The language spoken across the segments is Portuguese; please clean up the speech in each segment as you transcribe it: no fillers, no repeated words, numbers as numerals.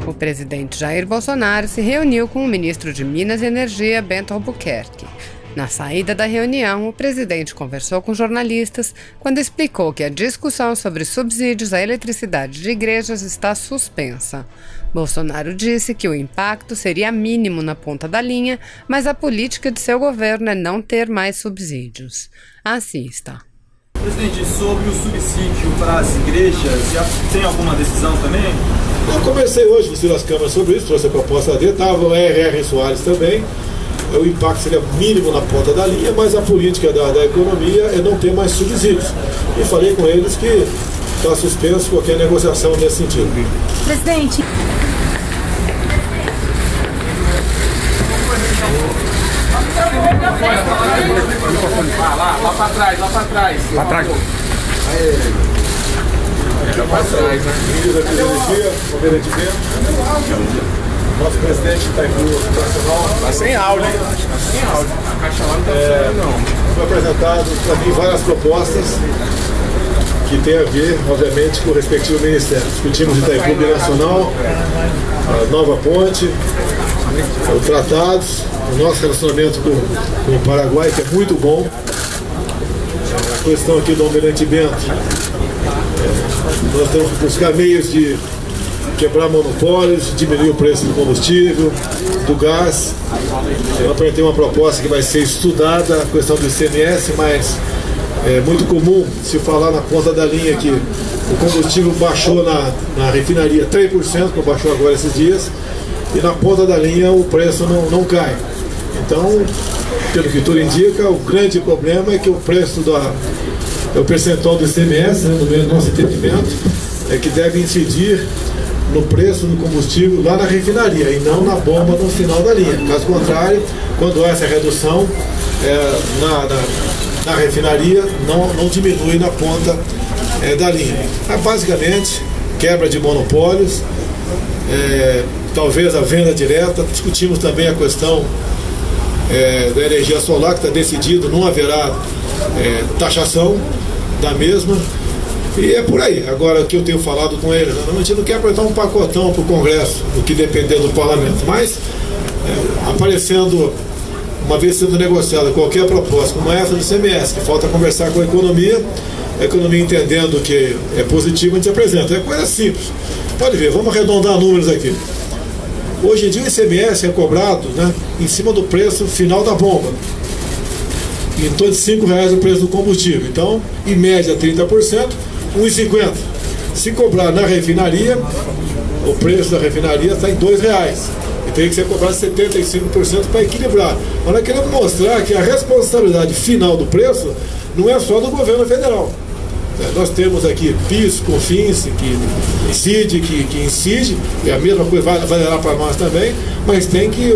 O presidente Jair Bolsonaro se reuniu com o ministro de Minas e Energia, Bento Albuquerque. Na saída da reunião, o presidente conversou com jornalistas quando explicou que a discussão sobre subsídios à eletricidade de igrejas está suspensa. Bolsonaro disse que o impacto seria mínimo na ponta da linha, mas a política de seu governo é não ter mais subsídios. Assista. Presidente, sobre o subsídio para as igrejas, já tem alguma decisão também? Eu conversei hoje com as câmaras sobre isso, trouxe a proposta dele, estava o R.R. Soares também. O impacto seria mínimo na ponta da linha, mas a política da economia é não ter mais subsídios. E falei com eles que está suspenso qualquer negociação nesse sentido. Presidente. Lá para trás. Lá atrás. Lá para trás, né? Nosso presidente Itaipu Nacional. Tá sem áudio, hein? Tá sem áudio. A caixa lá não tá funcionando, não. Foi apresentado para mim várias propostas que tem a ver, obviamente, com o respectivo ministério. Discutimos Itaipu Nacional, a nova ponte, os tratados, o nosso relacionamento com o Paraguai, que é muito bom. A questão aqui do Almirante Bento. Nós temos que buscar meios de quebrar monopólios, diminuir o preço do combustível, do gás. Eu apresentei uma proposta que vai ser estudada, a questão do ICMS, mas é muito comum se falar na ponta da linha que o combustível baixou na refinaria 3%, como baixou agora esses dias, e na ponta da linha o preço não cai. Então, pelo que tudo indica, o grande problema é que o preço o percentual do ICMS, no meio do nosso entendimento, é que deve incidir no preço do combustível lá na refinaria e não na bomba no final da linha. Caso contrário, quando há essa redução na refinaria, não diminui na ponta da linha. Basicamente, quebra de monopólios, talvez a venda direta. Discutimos também a questão da energia solar, que está decidido, não haverá taxação da mesma. E é por aí. Agora, o que eu tenho falado com eles, a gente não quer apresentar um pacotão para o Congresso, o que depender do Parlamento, mas aparecendo, uma vez sendo negociada qualquer proposta, como essa do ICMS, que falta conversar com a economia entendendo que é positivo, a gente apresenta. É coisa simples. Pode ver, vamos arredondar números aqui. Hoje em dia o ICMS é cobrado, em cima do preço final da bomba. Em torno de R$5 o preço do combustível. Então, em média 30%, R$1,50. Se cobrar na refinaria, o preço da refinaria está em R$2. E tem que ser cobrado 75% para equilibrar. Mas nós queremos mostrar que a responsabilidade final do preço não é só do governo federal. Nós temos aqui PIS, COFINS, que incide, que incide, e a mesma coisa valerá para nós também, mas tem que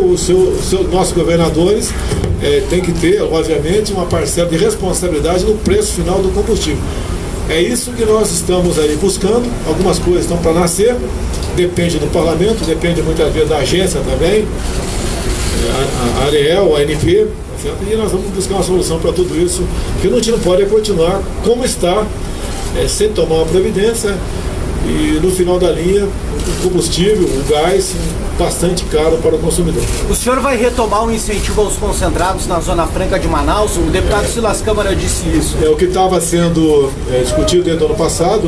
nossos governadores tem que ter, obviamente, uma parcela de responsabilidade no preço final do combustível. É isso que nós estamos aí buscando. Algumas coisas estão para nascer, depende do parlamento, depende muitas vezes da agência também, a ANEEL, a ANP, e nós vamos buscar uma solução para tudo isso, porque a gente não pode continuar como está, sem tomar uma providência, e no final da linha, o combustível, o gás, bastante caro para o consumidor. O senhor vai retomar um incentivo aos concentrados na Zona Franca de Manaus? O deputado Silas Câmara disse isso. É o que estava sendo discutido desde o ano passado,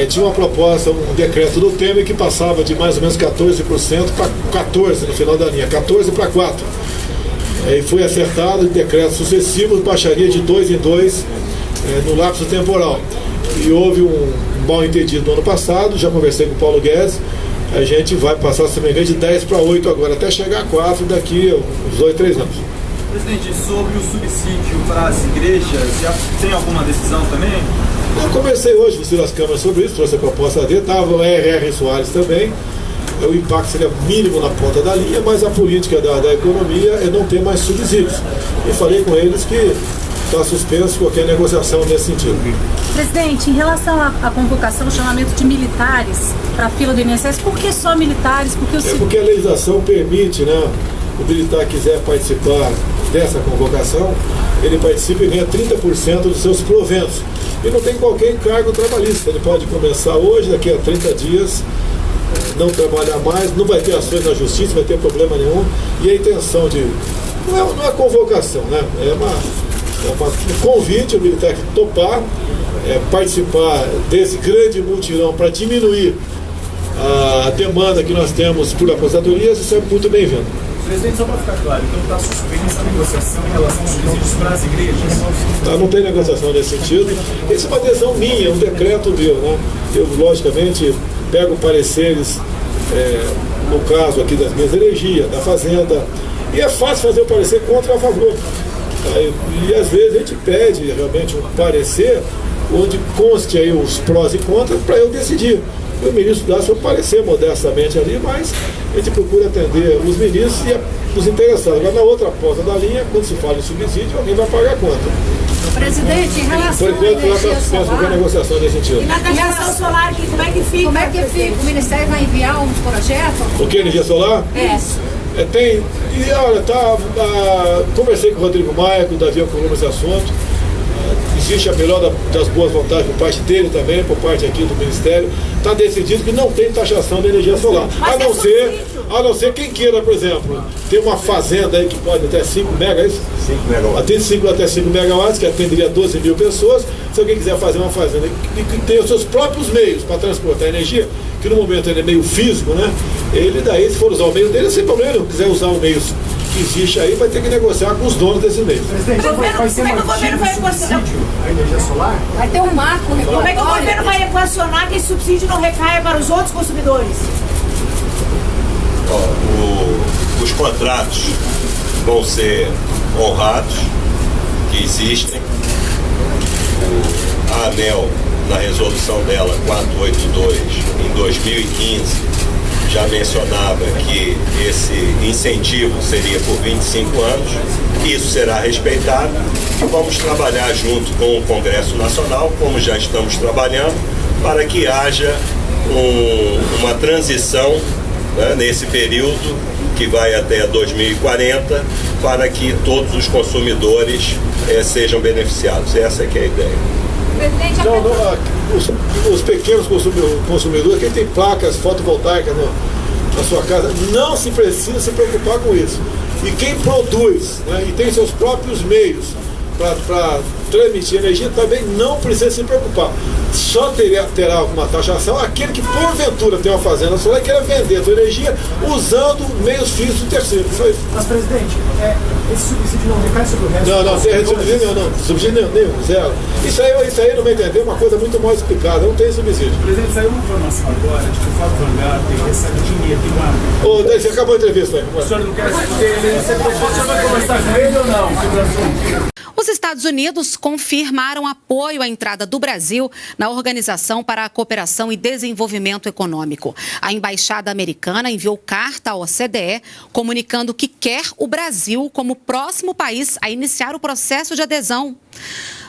tinha uma proposta, um decreto do Temer que passava de mais ou menos 14% para 14% no final da linha, 14% para 4%. E foi acertado em decretos sucessivos, baixaria de 2 em 2 no lapso temporal. E houve um mal entendido no ano passado, já conversei com o Paulo Guedes, a gente vai passar, se não me engano, de 10 para 8 agora, até chegar a 4 daqui a uns 2, 3 anos. Presidente, sobre o subsídio para as igrejas, já tem alguma decisão também? Eu conversei hoje com o Silas Câmara sobre isso, trouxe a proposta dele, estava o R.R. Soares também. O impacto seria mínimo na ponta da linha, mas a política da economia é não ter mais subsídios. E falei com eles que está suspenso qualquer negociação nesse sentido. Presidente, em relação à convocação, o chamamento de militares para a fila do INSS, por que só militares? Porque a legislação permite, o militar quiser participar dessa convocação, ele participa e ganha 30% dos seus proventos. E não tem qualquer encargo trabalhista. Ele pode começar hoje, daqui a 30 dias, não trabalhar mais, não vai ter ações na justiça, não vai ter problema nenhum. E a intenção de... Não é convocação, né? É um convite ao militar que topar participar desse grande mutirão para diminuir a demanda que nós temos por aposentadorias, isso é muito bem-vindo. Presidente, só para ficar claro, então está suspensa a negociação em relação aos subsídios para as igrejas? Não tem negociação nesse sentido. Isso é uma decisão minha, um decreto meu, né? Eu, logicamente, pego pareceres, no caso aqui das minhas energias, da Fazenda, e é fácil fazer o parecer contra ou a favor. E às vezes a gente pede realmente um parecer onde conste aí os prós e contras para eu decidir. O ministro dá seu parecer modestamente ali, mas a gente procura atender os ministros e os interessados. Agora, na outra ponta da linha, quando se fala em subsídio, alguém vai pagar a conta. Presidente, em relação à energia solar, negociação nesse sentido. E na energia solar, como é que fica? Como é que fica? O Ministério vai enviar um projeto? O que, energia solar? Tem, e olha, conversei com o Rodrigo Maia, com o Davi Alcolumbre esse assunto. Existe a melhor das boas vontades por parte dele também, por parte aqui do Ministério. Está decidido que não tem taxação de energia solar. A não ser quem queira, por exemplo, ter uma fazenda aí que pode até 5 megawatts. 5 megawatts. Até 5 megawatts, que atenderia 12 mil pessoas. Se alguém quiser fazer uma fazenda que tem os seus próprios meios para transportar energia, que no momento ele é meio físico, né? Ele daí, se for usar o meio dele, sem problema. Se quiser usar o meio que existe aí, vai ter que negociar com os donos desse meio. Presidente, vai ser mantido o subsídio à energia solar? Vai ter um marco, né? Como é que o governo vai equacionar que esse subsídio não recaia para os outros consumidores? Os contratos vão ser honrados, que existem. A ANEEL, na resolução dela 482, em 2015, já mencionava que esse incentivo seria por 25 anos, isso será respeitado e vamos trabalhar junto com o Congresso Nacional, como já estamos trabalhando, para que haja uma transição, né, nesse período que vai até 2040, para que todos os consumidores sejam beneficiados. Essa que é a ideia. Os pequenos consumidores, quem tem placas fotovoltaicas na sua casa, não se precisa se preocupar com isso. E quem produz, né, e tem seus próprios meios para transmitir energia, também não precisa se preocupar. Só terá alguma taxação aquele que porventura tem uma fazenda solar e queira vender a sua energia usando meios físicos de terceiro. Mas, presidente, esse subsídio não recai sobre o resto? Não, subsídio nenhum, zero. Isso aí, no meu entender, é uma coisa muito mal explicada, não tem subsídio. Presidente, saiu uma informação agora de que o Fábio Van Garten recebe dinheiro de uma... Você acabou a entrevista aí. O senhor não quer ele o senhor vai conversar com ele ou não? Os Estados Unidos confirmaram apoio à entrada do Brasil na Organização para a Cooperação e Desenvolvimento Econômico. A embaixada americana enviou carta à OCDE comunicando que quer o Brasil como próximo país a iniciar o processo de adesão.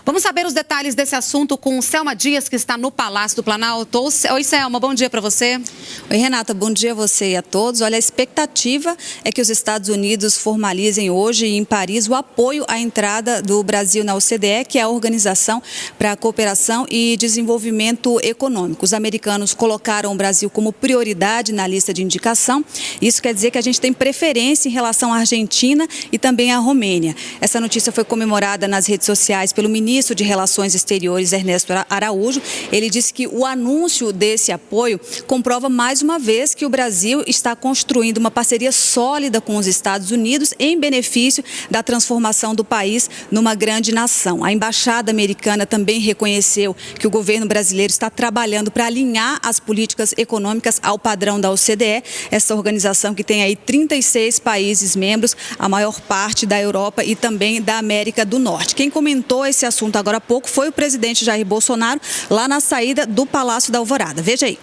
Vamos saber os detalhes desse assunto com Selma Dias, que está no Palácio do Planalto. Oi, Selma, bom dia para você. Oi, Renata, bom dia a você e a todos. Olha, a expectativa é que os Estados Unidos formalizem hoje em Paris o apoio à entrada do Brasil na OCDE, que é a Organização para a Cooperação e Desenvolvimento Econômico. Os americanos colocaram o Brasil como prioridade na lista de indicação. Isso quer dizer que a gente tem preferência em relação à Argentina e também à Romênia. Essa notícia foi comemorada nas redes sociais pelo ministro de Relações Exteriores, Ernesto Araújo. Ele disse que o anúncio desse apoio comprova mais uma vez que o Brasil está construindo uma parceria sólida com os Estados Unidos em benefício da transformação do país numa grande nação. A embaixada americana também reconheceu que o governo brasileiro está trabalhando para alinhar as políticas econômicas ao padrão da OCDE, essa organização que tem aí 36 países membros, a maior parte da Europa e também da América do Norte. Quem comentou esse assunto agora há pouco foi o presidente Jair Bolsonaro, lá na saída do Palácio da Alvorada. Veja aí.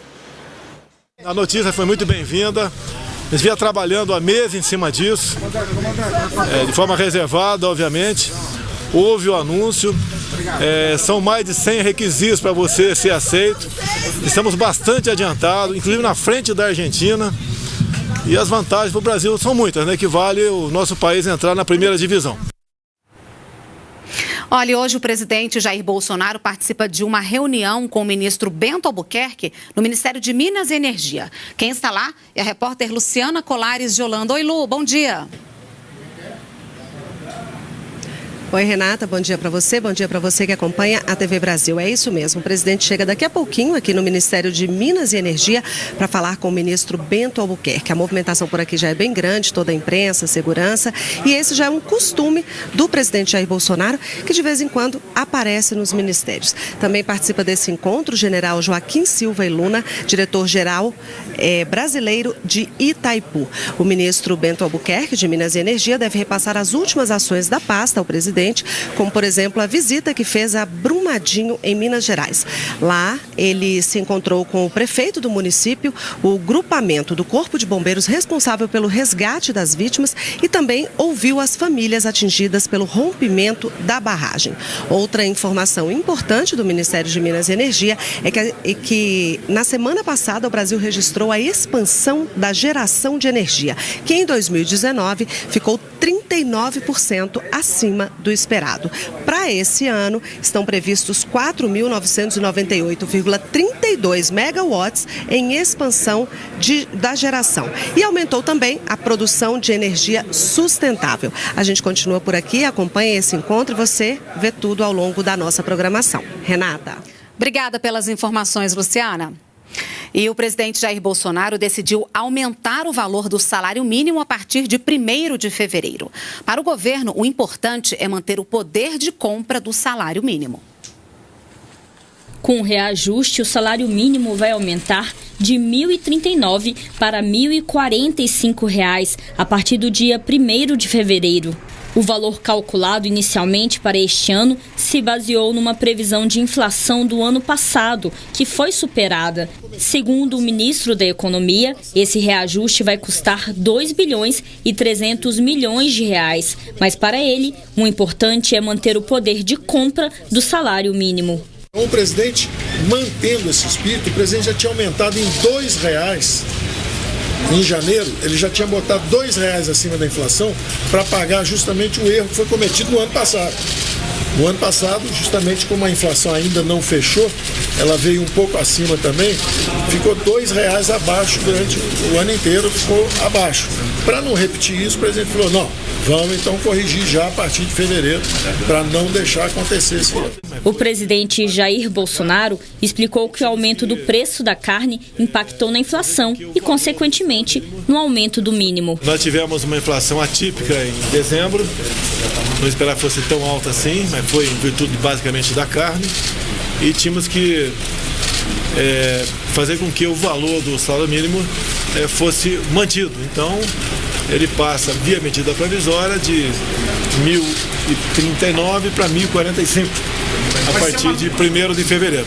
A notícia foi muito bem-vinda. A gente vinha trabalhando há meses em cima disso, de forma reservada, obviamente. Houve o anúncio, são mais de 100 requisitos para você ser aceito. Estamos bastante adiantados, inclusive na frente da Argentina. E as vantagens para o Brasil são muitas, né? Que vale o nosso país entrar na primeira divisão. Olha, hoje o presidente Jair Bolsonaro participa de uma reunião com o ministro Bento Albuquerque no Ministério de Minas e Energia. Quem está lá é a repórter Luciana Colares de Holanda. Oi, Lu, bom dia. Oi, Renata, bom dia para você que acompanha a TV Brasil. É isso mesmo, o presidente chega daqui a pouquinho aqui no Ministério de Minas e Energia para falar com o ministro Bento Albuquerque. A movimentação por aqui já é bem grande, toda a imprensa, segurança, e esse já é um costume do presidente Jair Bolsonaro, que de vez em quando aparece nos ministérios. Também participa desse encontro o general Joaquim Silva e Luna, diretor-geral brasileiro de Itaipu. O ministro Bento Albuquerque, de Minas e Energia, deve repassar as últimas ações da pasta ao presidente, como, por exemplo, a visita que fez a Brumadinho, em Minas Gerais. Lá, ele se encontrou com o prefeito do município, o grupamento do Corpo de Bombeiros responsável pelo resgate das vítimas e também ouviu as famílias atingidas pelo rompimento da barragem. Outra informação importante do Ministério de Minas e Energia é que na semana passada o Brasil registrou a expansão da geração de energia, que em 2019 ficou 39% acima do esperado. Para esse ano, estão previstos 4.998,32 megawatts em expansão da geração. E aumentou também a produção de energia sustentável. A gente continua por aqui, acompanha esse encontro e você vê tudo ao longo da nossa programação. Renata. Obrigada pelas informações, Luciana. E o presidente Jair Bolsonaro decidiu aumentar o valor do salário mínimo a partir de 1º de fevereiro. Para o governo, o importante é manter o poder de compra do salário mínimo. Com o reajuste, o salário mínimo vai aumentar de R$ 1.039 para R$ 1.045 a partir do dia 1º de fevereiro. O valor calculado inicialmente para este ano se baseou numa previsão de inflação do ano passado, que foi superada. Segundo o ministro da Economia, esse reajuste vai custar 2 bilhões e 300 milhões de reais. Mas para ele, o importante é manter o poder de compra do salário mínimo. O presidente, mantendo esse espírito, o presidente já tinha aumentado em R$2. Em janeiro, ele já tinha botado R$2 acima da inflação para pagar justamente o erro que foi cometido no ano passado. No ano passado, justamente como a inflação ainda não fechou, ela veio um pouco acima também, ficou R$2 abaixo durante o ano inteiro, ficou abaixo. Para não repetir isso, o presidente falou, não, vamos então corrigir já a partir de fevereiro, para não deixar acontecer esse erro. O presidente Jair Bolsonaro explicou que o aumento do preço da carne impactou na inflação e, consequentemente, no aumento do mínimo. Nós tivemos uma inflação atípica em dezembro, não esperava que fosse tão alta assim, mas foi em virtude basicamente da carne, e tínhamos que fazer com que o valor do salário mínimo fosse mantido. Então, ele passa via medida provisória de R$ 1.039 para R$ 1.045 a partir de 1º de fevereiro.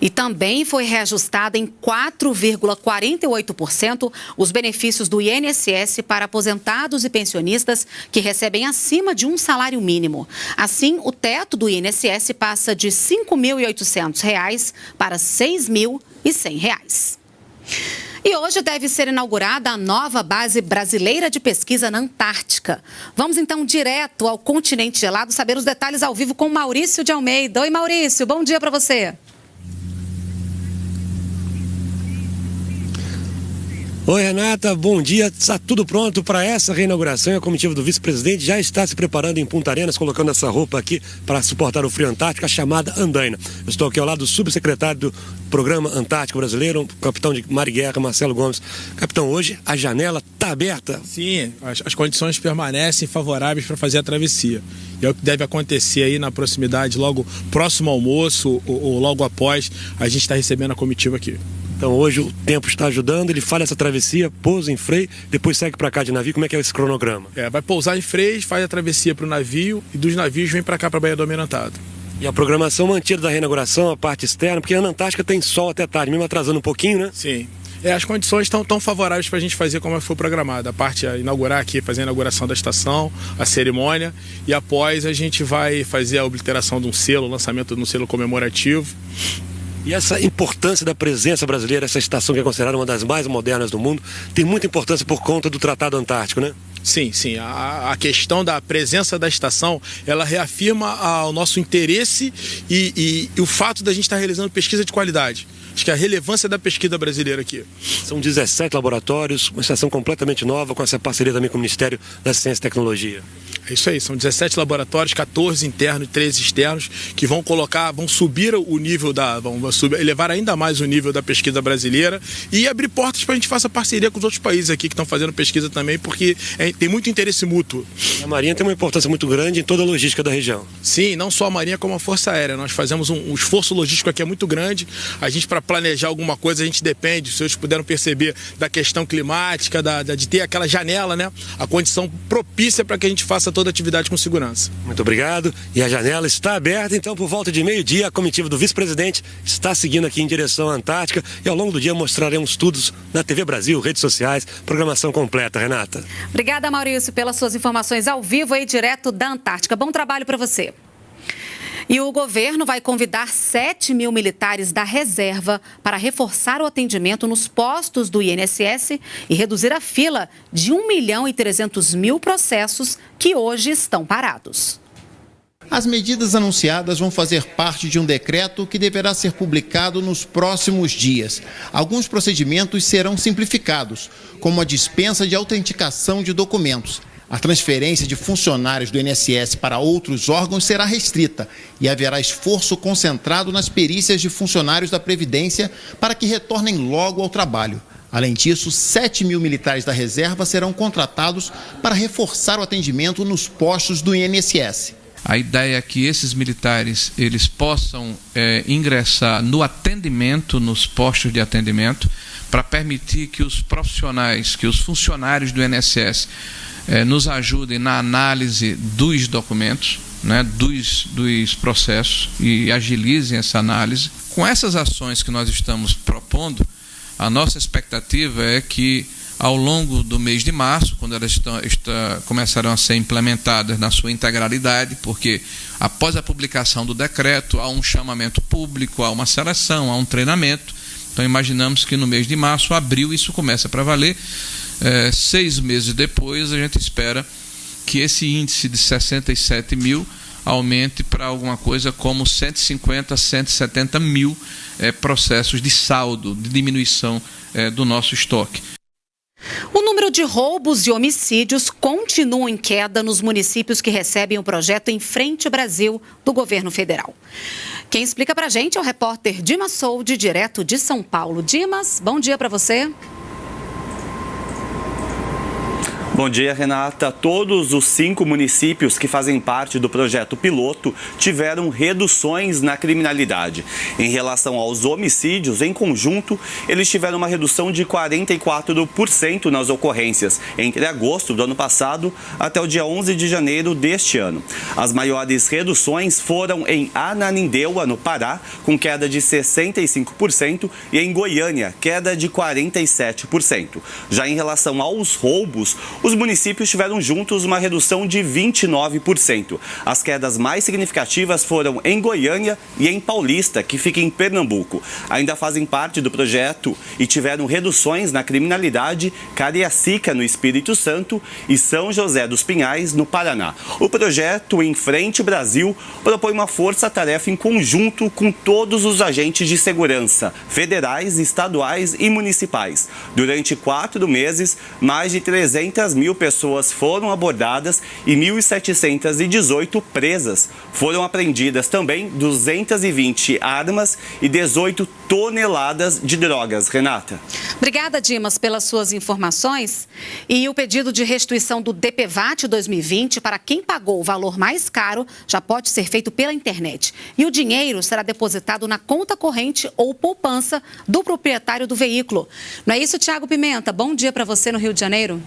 E também foi reajustado em 4,48% os benefícios do INSS para aposentados e pensionistas que recebem acima de um salário mínimo. Assim, o teto do INSS passa de R$ 5.800 para R$ 6.100. E hoje deve ser inaugurada a nova base brasileira de pesquisa na Antártica. Vamos então direto ao continente gelado saber os detalhes ao vivo com Maurício de Almeida. Oi, Maurício, bom dia para você. Oi, Renata, bom dia. Está tudo pronto para essa reinauguração e a comitiva do vice-presidente já está se preparando em Punta Arenas, colocando essa roupa aqui para suportar o frio antártico, a chamada andaina. Eu estou aqui ao lado do subsecretário do Programa Antártico Brasileiro, o capitão de Mar e Guerra, Marcelo Gomes. Capitão, hoje a janela está aberta? Sim, as condições permanecem favoráveis para fazer a travessia. E é o que deve acontecer aí na proximidade, logo próximo ao almoço ou logo após, a gente está recebendo a comitiva aqui. Então hoje o tempo está ajudando, ele faz essa travessia, pousa em Frei, depois segue para cá de navio. Como é que é esse cronograma? Vai pousar em Frei, faz a travessia para o navio e dos navios vem para cá, para a Baía do Almirantado. E a programação mantida da reinauguração, a parte externa, porque a Antártica tem sol até tarde, mesmo atrasando um pouquinho, né? Sim. As condições estão tão favoráveis para a gente fazer como foi programado. A parte a inaugurar aqui, fazer a inauguração da estação, a cerimônia, e após a gente vai fazer a obliteração de um selo, o lançamento de um selo comemorativo. E essa importância da presença brasileira, essa estação que é considerada uma das mais modernas do mundo, tem muita importância por conta do Tratado Antártico, né? Sim. A questão da presença da estação, ela reafirma o nosso interesse e o fato da gente estar realizando pesquisa de qualidade. Acho que a relevância da pesquisa brasileira aqui. São 17 laboratórios, uma estação completamente nova, com essa parceria também com o Ministério da Ciência e Tecnologia. É isso aí, são 17 laboratórios, 14 internos e 13 externos, que vão subir o nível elevar ainda mais o nível da pesquisa brasileira e abrir portas para a gente faça parceria com os outros países aqui que estão fazendo pesquisa também, porque tem muito interesse mútuo. A Marinha tem uma importância muito grande em toda a logística da região. Sim, não só a Marinha como a Força Aérea. Nós fazemos um esforço logístico aqui é muito grande. A gente, para planejar alguma coisa, a gente depende, se vocês puderam perceber, da questão climática, de ter aquela janela, né? A condição propícia para que a gente faça toda a atividade com segurança. Muito obrigado. E a janela está aberta, então por volta de meio-dia a comitiva do vice-presidente está seguindo aqui em direção à Antártica e ao longo do dia mostraremos tudo na TV Brasil, redes sociais, programação completa. Renata. Obrigada, Maurício, pelas suas informações ao vivo e direto da Antártica. Bom trabalho para você. E o governo vai convidar 7 mil militares da reserva para reforçar o atendimento nos postos do INSS e reduzir a fila de 1.300.000 processos que hoje estão parados. As medidas anunciadas vão fazer parte de um decreto que deverá ser publicado nos próximos dias. Alguns procedimentos serão simplificados, como a dispensa de autenticação de documentos. A transferência de funcionários do INSS para outros órgãos será restrita e haverá esforço concentrado nas perícias de funcionários da Previdência para que retornem logo ao trabalho. Além disso, 7 mil militares da reserva serão contratados para reforçar o atendimento nos postos do INSS. A ideia é que esses militares eles possam ingressar no atendimento, nos postos de atendimento, para permitir que os profissionais, que os funcionários do INSS nos ajudem na análise dos documentos, né, dos processos e agilizem essa análise. Com essas ações que nós estamos propondo, a nossa expectativa é que ao longo do mês de março, quando elas começarão a ser implementadas na sua integralidade, porque após a publicação do decreto há um chamamento público, há uma seleção, há um treinamento. Então imaginamos que no mês de março, abril, isso começa para valer. 6 meses depois, a gente espera que esse índice de 67 mil aumente para alguma coisa como 150 a 170 mil processos de saldo, de diminuição do nosso estoque. O número de roubos e homicídios continua em queda nos municípios que recebem o projeto Em Frente Brasil do governo federal. Quem explica para a gente é o repórter Dimas Soldi, direto de São Paulo. Dimas, bom dia para você. Bom dia, Renata. Todos os 5 municípios que fazem parte do projeto piloto tiveram reduções na criminalidade. Em relação aos homicídios, em conjunto, eles tiveram uma redução de 44% nas ocorrências, entre agosto do ano passado até o dia 11 de janeiro deste ano. As maiores reduções foram em Ananindeua, no Pará, com queda de 65%, e em Goiânia, queda de 47%. Já em relação aos roubos, os municípios tiveram juntos uma redução de 29%. As quedas mais significativas foram em Goiânia e em Paulista, que fica em Pernambuco. Ainda fazem parte do projeto e tiveram reduções na criminalidade Cariacica, no Espírito Santo, e São José dos Pinhais, no Paraná. O projeto Em Frente Brasil propõe uma força-tarefa em conjunto com todos os agentes de segurança, federais, estaduais e municipais. Durante 4 meses, mais de 300 mil pessoas foram abordadas e 1.718 presas. Foram apreendidas também 220 armas e 18 toneladas de drogas. Renata. Obrigada, Dimas, pelas suas informações. E o pedido de restituição do DPVAT 2020 para quem pagou o valor mais caro já pode ser feito pela internet. E o dinheiro será depositado na conta corrente ou poupança do proprietário do veículo. Não é isso, Tiago Pimenta? Bom dia para você no Rio de Janeiro.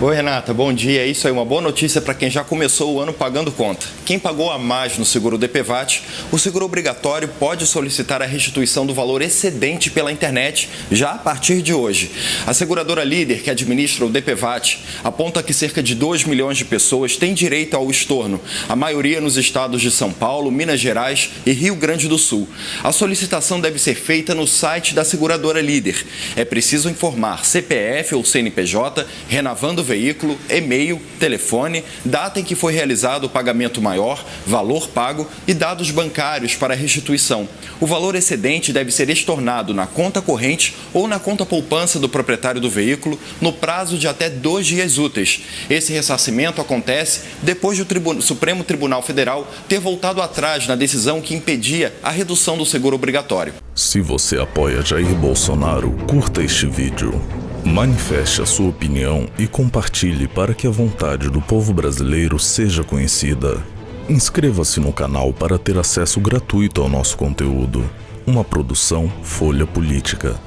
Oi, Renata, bom dia. Isso aí, uma boa notícia para quem já começou o ano pagando conta. Quem pagou a mais no seguro DPVAT, o seguro obrigatório pode solicitar a restituição do valor excedente pela internet já a partir de hoje. A seguradora líder que administra o DPVAT aponta que cerca de 2 milhões de pessoas têm direito ao estorno, a maioria nos estados de São Paulo, Minas Gerais e Rio Grande do Sul. A solicitação deve ser feita no site da seguradora líder. É preciso informar CPF ou CNPJ, renovando veículo, e-mail, telefone, data em que foi realizado o pagamento maior, valor pago e dados bancários para a restituição. O valor excedente deve ser estornado na conta corrente ou na conta poupança do proprietário do veículo no prazo de até 2 dias úteis. Esse ressarcimento acontece depois do Supremo Tribunal Federal ter voltado atrás na decisão que impedia a redução do seguro obrigatório. Se você apoia Jair Bolsonaro, curta este vídeo. Manifeste a sua opinião e compartilhe para que a vontade do povo brasileiro seja conhecida. Inscreva-se no canal para ter acesso gratuito ao nosso conteúdo. Uma produção Folha Política.